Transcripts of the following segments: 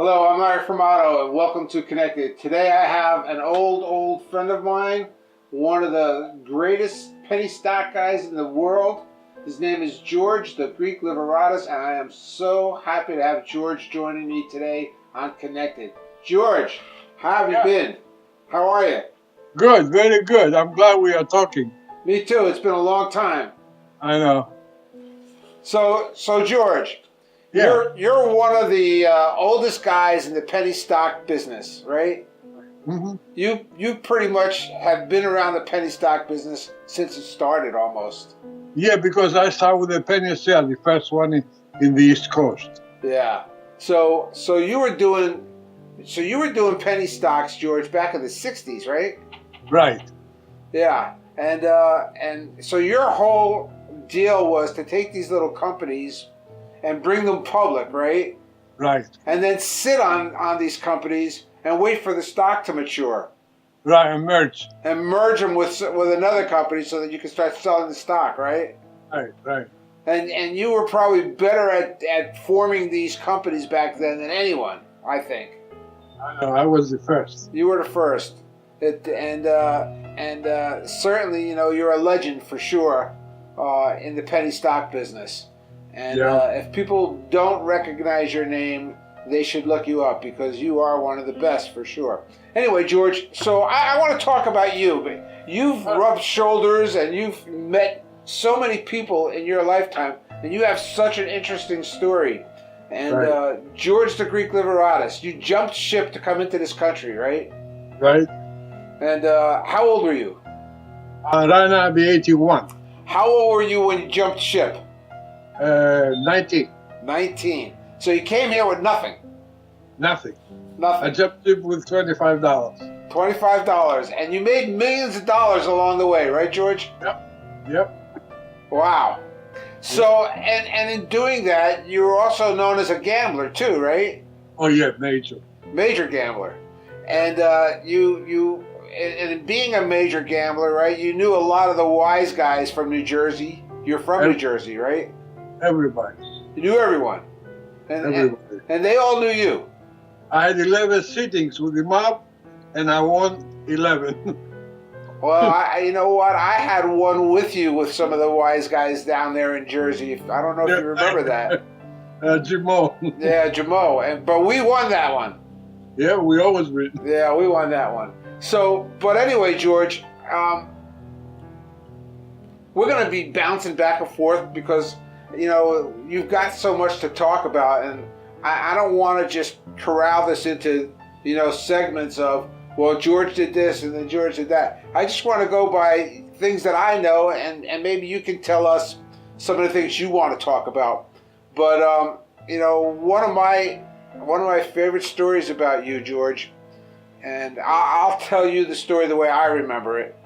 Hello, I'm Mario Cuomo, and welcome to Connected. Today I have an old friend of mine, one of the greatest penny stock guys in the world. His name is George, the Greek Liveratus, and I am so happy to have George joining me today on Connected. George, how have you been? How are you? Good, very good. I'm glad we are talking. Me too. It's been a long time. I know. So George, you're one of the oldest guys in the penny stock business, right? Mm-hmm. You pretty much have been around the penny stock business since it started, almost. Yeah, because I started with the penny sale, the first one in the East Coast. Yeah. So you were doing penny stocks, George, back in the '60s, right? Right. Yeah. And so your whole deal was to take these little companies and bring them public, right? Right. And then sit on these companies and wait for the stock to mature. Right, and merge. And merge them with another company so that you can start selling the stock, right? Right. And you were probably better at forming these companies back then than anyone, I think. I know, I was the first. You were the first. And certainly, you're a legend for sure in the penny stock business. And if people don't recognize your name, they should look you up because you are one of the best for sure. Anyway, George, so I want to talk about you. You've rubbed shoulders and you've met so many people in your lifetime, and you have such an interesting story. And George the Greek Liveratus, you jumped ship to come into this country, right? Right. And how old were you? Right now I'll be 81. How old were you when you jumped ship? 19. 19. So you came here with nothing? Nothing. Nothing. I jumped ship with $25. $25. And you made millions of dollars along the way, right, George? Yep. Wow. So, and in doing that, you were also known as a gambler too, right? Oh yeah, major. Major gambler. And you in being a major gambler, right, you knew a lot of the wise guys from New Jersey. You're from New Jersey, right? Everybody. You knew everyone. And they all knew you. I had 11 sittings with the mob, and I won 11. Well, you know what? I had one with you with some of the wise guys down there in Jersey. I don't know if you remember that. Jamo. Yeah, Jamo. But we won that one. Yeah, we always win. Yeah, we won that one. So, but anyway, George, we're going to be bouncing back and forth because, you've got so much to talk about, and I don't want to just corral this into, segments of, well, George did this and then George did that. I just want to go by things that I know, and maybe you can tell us some of the things you want to talk about. But, one of my favorite stories about you, George, and I'll tell you the story the way I remember it,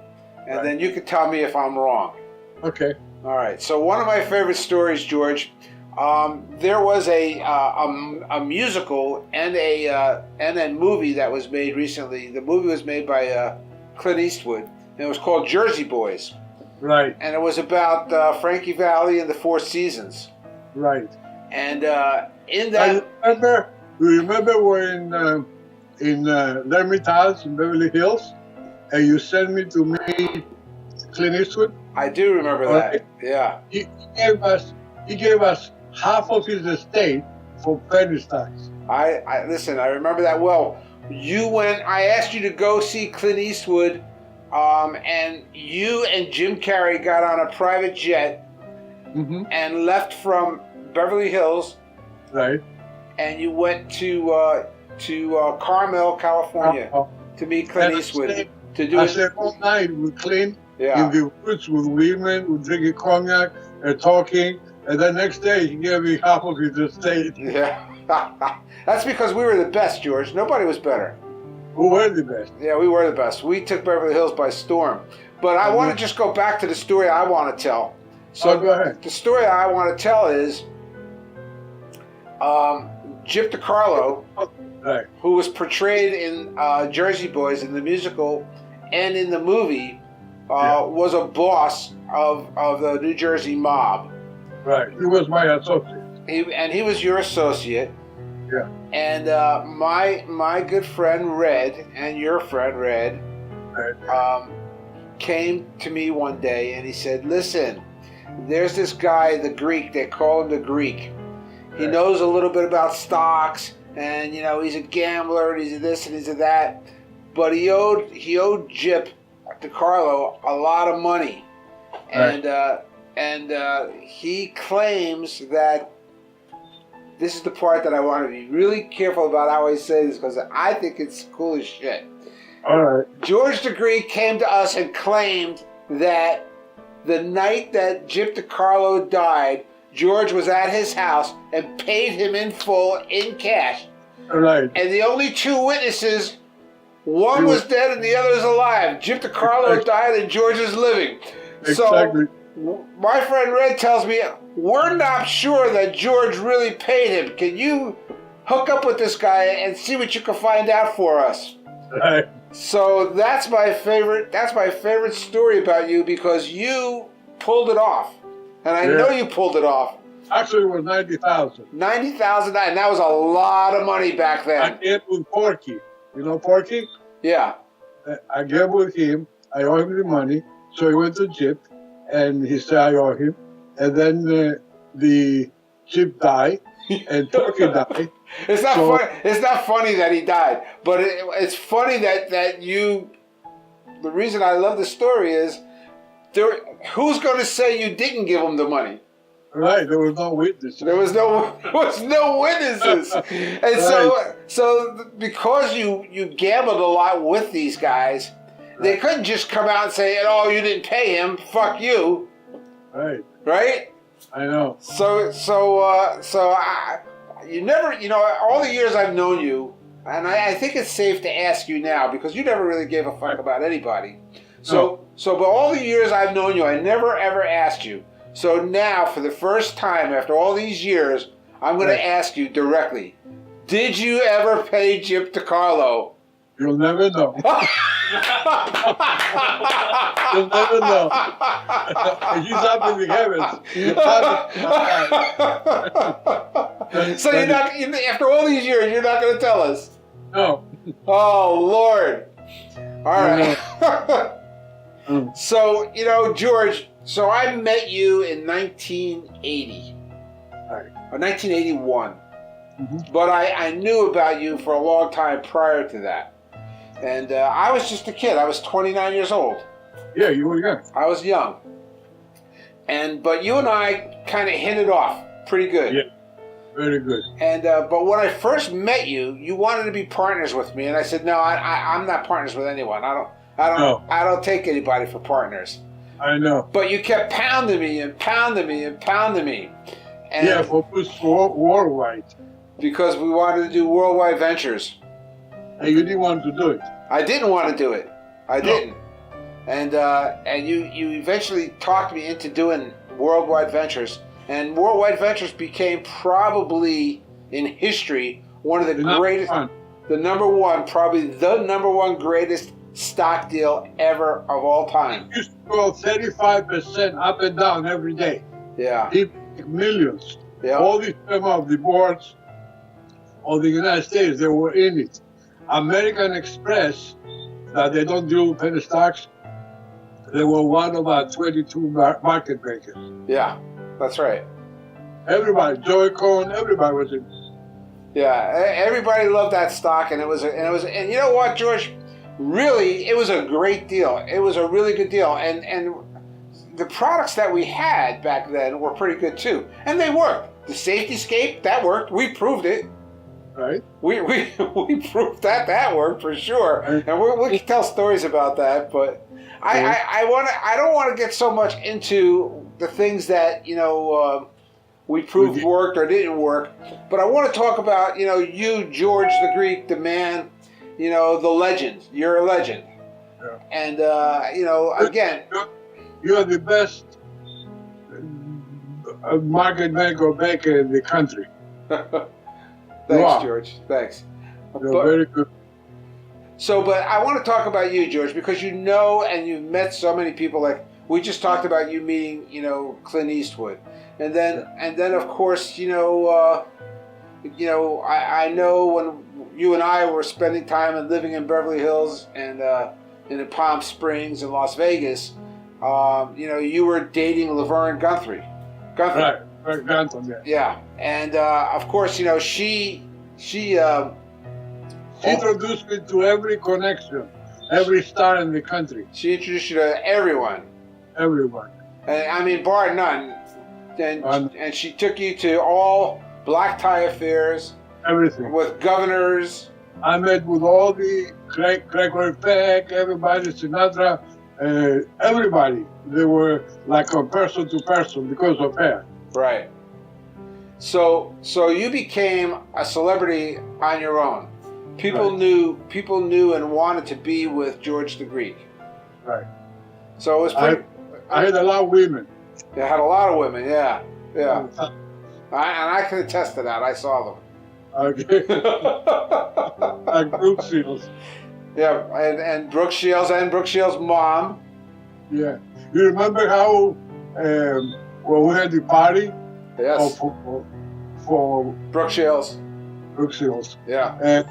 and then you can tell me if I'm wrong. Okay. All right. So one of my favorite stories, George, there was a musical and a movie that was made recently. The movie was made by Clint Eastwood, and it was called Jersey Boys. Right. And it was about Frankie Valli and the Four Seasons. Right. And in that, remember we're in Hermitage in Beverly Hills, and you sent me to meet Clint Eastwood. I do remember that. Right. Yeah. He gave us half of his estate for penny stocks. I listen. I remember that well. I asked you to go see Clint Eastwood, and you and Jim Carrey got on a private jet and left from Beverly Hills. Right. And you went to Carmel, California, to meet Clint Eastwood. I stayed all night with Clint in the woods with women, with drinking cognac and talking. And the next day, he gave me half of his estate. Yeah. That's because we were the best, George. Nobody was better. We were the best. Yeah, we were the best. We took Beverly Hills by storm. But I want to just go back to the story I want to tell. So go ahead. The story I want to tell is Gyp DeCarlo, who was portrayed in Jersey Boys in the musical and in the movie, was a boss of the New Jersey mob. Right. He was my associate. He was your associate. Yeah. And my good friend Red and your friend Red came to me one day and he said, listen, there's this guy, the Greek, they call him the Greek. He knows a little bit about stocks and, he's a gambler and he's a this and he's a that. But he owed Jip DeCarlo a lot of money. And he claims that, this is the part that I want to be really careful about how I say this because I think it's cool as shit. All right. George the Greek came to us and claimed that the night that Jip DeCarlo died, George was at his house and paid him in full in cash. All right. And the only two witnesses, one was dead and the other is alive. Jip DeCarlo died and George is living. Exactly. So my friend Red tells me, we're not sure that George really paid him. Can you hook up with this guy and see what you can find out for us? Right. So that's my favorite story about you because you pulled it off. And I know you pulled it off. Actually, it was $90,000. $90,000, and that was a lot of money back then. I gave with Porky. You know Porky? Yeah. I gave with him. I owe him the money. So he went to Jip, and he said, I owe him. And then the Jip died, and Porky died. It's not funny. It's not funny that he died, but it's funny that you. The reason I love the story is, who's going to say you didn't give him the money? Right, there was no witnesses. There was no witnesses, and so because you gambled a lot with these guys, they couldn't just come out and say, "Oh, you didn't pay him. Fuck you." Right. Right. I know. You never, all the years I've known you, and I think it's safe to ask you now because you never really gave a fuck about anybody. So but all the years I've known you, I never ever asked you. So now, for the first time after all these years, I'm going to ask you directly: did you ever pay Jip DeCarlo? You'll never know. You'll never know. He's up in the heavens. So you're not, after all these years, you're not going to tell us? No. Oh, Lord. All right. So, George, so I met you in 1980. Or 1981. Mm-hmm. But I knew about you for a long time prior to that. And I was just a kid. I was 29 years old. Yeah, you were young. I was young. But you and I kind of hit it off pretty good. Yeah, very good. And but when I first met you, you wanted to be partners with me, and I said, no, I'm not partners with anyone. I don't take anybody for partners. I know. But you kept pounding me and pounding me and pounding me. And yeah, for worldwide. Because we wanted to do worldwide ventures. And you didn't want to do it. I didn't want to do it. I didn't. And you eventually talked me into doing worldwide ventures. And worldwide ventures became probably in history one of the greatest, the number one greatest stock deal ever of all time. It used to go 35% up and down every day. Yeah. People make millions. Yeah. All these members of the boards of the United States, they were in it. American Express, that they don't deal with penny stocks, they were one of our 22 market makers. Yeah, that's right. Everybody, Joey Cohen, everybody was in. Yeah, everybody loved that stock, and and you know what, George? Really, it was a great deal. It was a really good deal, and the products that we had back then were pretty good too, and they worked. The safety scape, that worked. We proved it. Right. We proved that worked for sure, and we can tell stories about that. But I don't want to get so much into the things that we proved worked or didn't work. But I want to talk about you, George the Greek, the man, the legend. You're a legend, and again, you are the best market maker baker in the country. Thanks, George. Thanks. You're very good. But I want to talk about you, George, because and you've met so many people. Like we just talked about you meeting, Clint Eastwood, and then of course, you know, I know when you and I were spending time and living in Beverly Hills and in Palm Springs and Las Vegas, you know, you were dating Laverne Guthrie. Right, Guthrie, yeah. Yeah, and of course, you know, she introduced me to every connection, every star in the country. She introduced you to everyone. Everyone. And, I mean, bar none. And she took you to all black tie affairs. Everything. With governors. I met with all the Gregory Peck, everybody, Sinatra, everybody. They were like a person to person because of her. Right. So you became a celebrity on your own. People knew and wanted to be with George the Greek. Right. So it was pretty. I had a lot of women. You had a lot of women, yeah. I can attest to that. I saw them. Okay. Like Brook Shields. Yeah, and Brook Shields and Brook Shields' mom. Yeah. You remember how when we had the party? Yes. For Brook Shields. Brook Shields. Yeah. And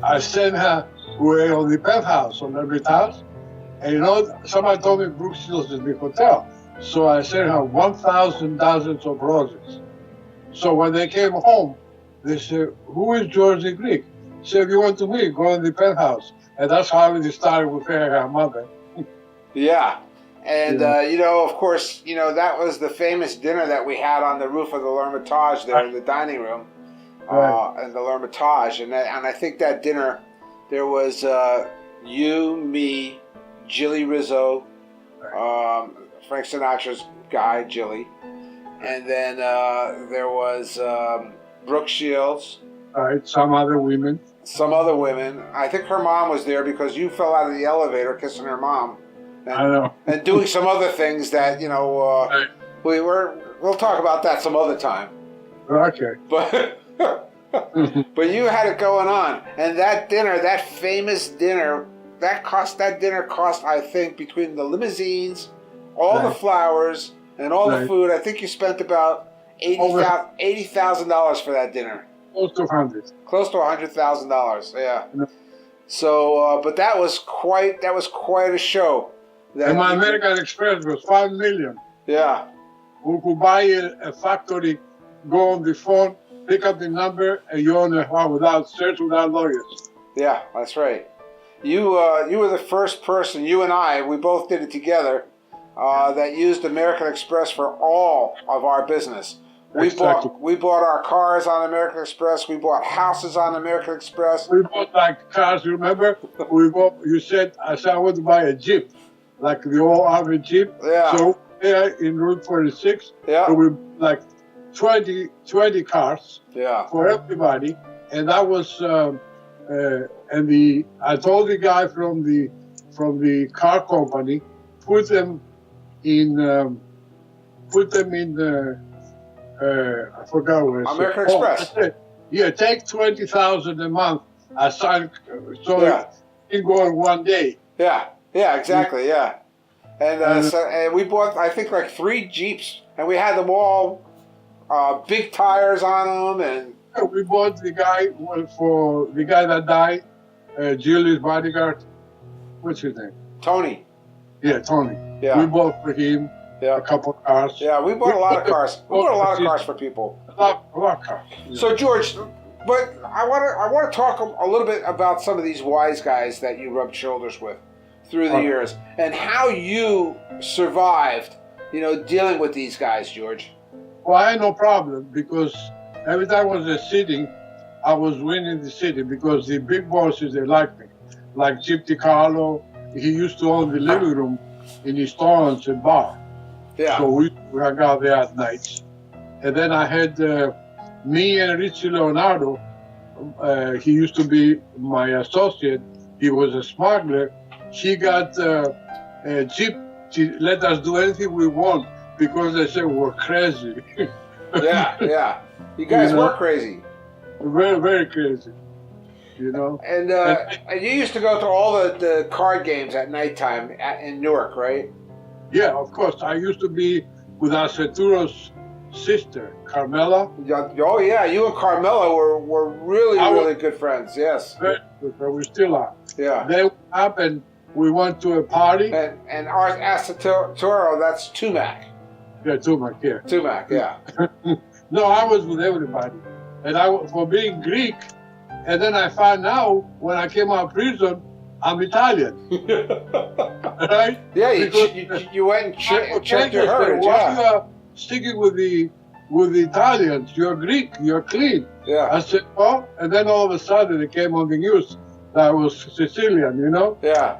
I sent her, we were on the penthouse, on every house. And you know, somebody told me Brook Shields is the hotel. So I sent her 1,000 dozens of roses. So when they came home, they said, "Who is George the Greek?" She said, "If you want to meet, go in the penthouse." And that's how it started with her mother. Yeah. And, you know, of course, you know, that was the famous dinner that we had on the roof of the L'Hermitage there in the dining room. And the L'Hermitage. And I think that dinner, there was you, me, Jilly Rizzo, Frank Sinatra's guy, Jilly. And then there was Brook Shields. Right, some other women. Some other women. I think her mom was there because you fell out of the elevator kissing her mom. And, I know. And doing some other things that, you know, we'll talk about that some other time. Okay. But but you had it going on. And that dinner, that famous dinner, that dinner cost, I think, between the limousines, all the flowers, and all the food, I think you spent about $80,000 for that dinner. Close to 100. Close to $100,000, yeah. So, but that was quite a show. And my American Express was $5 million. Yeah. We could buy a factory, go on the phone, pick up the number, and you own a house without search, without lawyers. Yeah, that's right. You were the first person. You and I, we both did it together. That used American Express for all of our business. We bought our cars on American Express. We bought houses on American Express. We bought like cars. Remember? I said I want to buy a Jeep, like the old Army Jeep. Yeah. So in Route 46, yeah, we like 20 cars. Yeah. For everybody, and that was I told the guy from the car company, put them in the I forgot what it said. American Express. I said, yeah, take 20,000 a month. I signed so it can go in one day. Yeah, exactly, yeah. And and we bought, I think, like 3 Jeeps, and we had them all big tires on them, and we bought the guy for the guy that died, Jilly's bodyguard. What's his name? Tony. Yeah, Tony. Yeah. We bought for him a couple of cars. Yeah, we bought a lot of cars. We bought a lot of cars for people. A lot of cars. Yeah. So George, but I want to talk a little bit about some of these wise guys that you rubbed shoulders with through the years, and how you survived, you know, dealing with these guys, George. Well, I had no problem because every time I was sitting, I was winning the city because the big bosses, they liked me. Like Chip DiCarlo, he used to own the living room in his Torrance and bar. Yeah. So we hung out there at nights. And then I had me and Richie Leonardo. He used to be my associate. He was a smuggler. He got a jeep to let us do anything we want because they said we're crazy. Yeah. You guys were crazy. Very, very crazy. You know. And you used to go to all the card games at nighttime in Newark, right? Yeah, of course. I used to be with Arturo's sister, Carmela. Oh yeah, you and Carmela were really good friends. Yes. Very good, but we still are. Yeah. Then what happened? We went to a party. And Art Asatoro, that's Tumac. Yeah, Tumac, yeah. Tumac, yeah. No, I was with everybody. And for being Greek, and then I found out when I came out of prison, I'm Italian. Right? Yeah, you went and checked your heritage. Why you are sticking with the Italians? You're Greek. You're clean. Yeah. I said, oh, and then all of a sudden it came on the news that I was Sicilian. You know? Yeah.